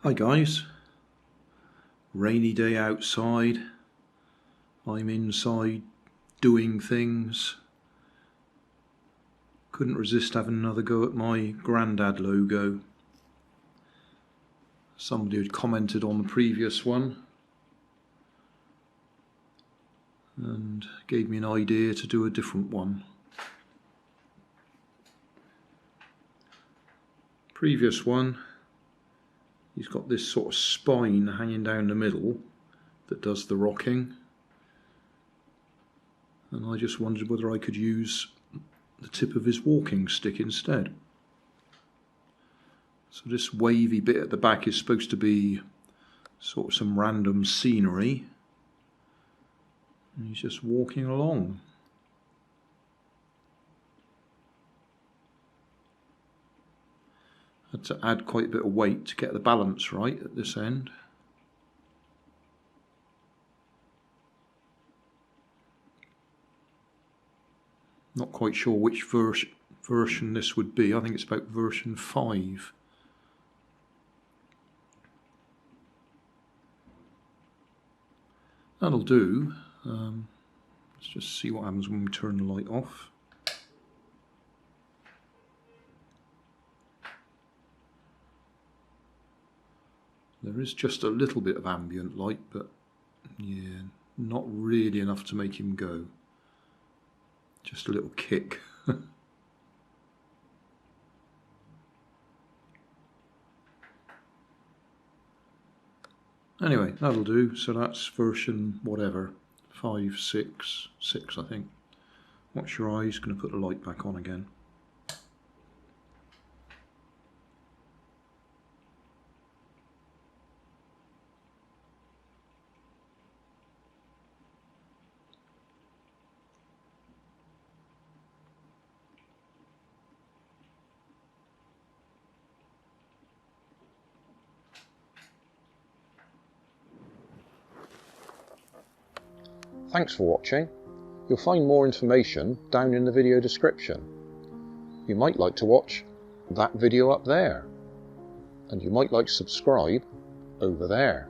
Hi guys, rainy day outside, I'm inside doing things. Couldn't resist having another go at my Grandad logo. Somebody had commented on the previous one and gave me an idea to do a different one. Previous one, he's got this sort of spine hanging down the middle that does the rocking, and I just wondered whether I could use the tip of his walking stick instead. So this wavy bit at the back is supposed to be sort of some random scenery, and he's just walking along. Had to add quite a bit of weight to get the balance right at this end. Not quite sure which version this would be. I think it's about version 5. That'll do. Let's just see what happens when we turn the light off. There is just a little bit of ambient light, but yeah, not really enough to make him go. Just a little kick. Anyway, that'll do. So that's version whatever, 5, 6, 6 I think. Watch your eyes, going to put the light back on again. Thanks for watching. You'll find more information down in the video description. You might like to watch that video up there, and you might like to subscribe over there.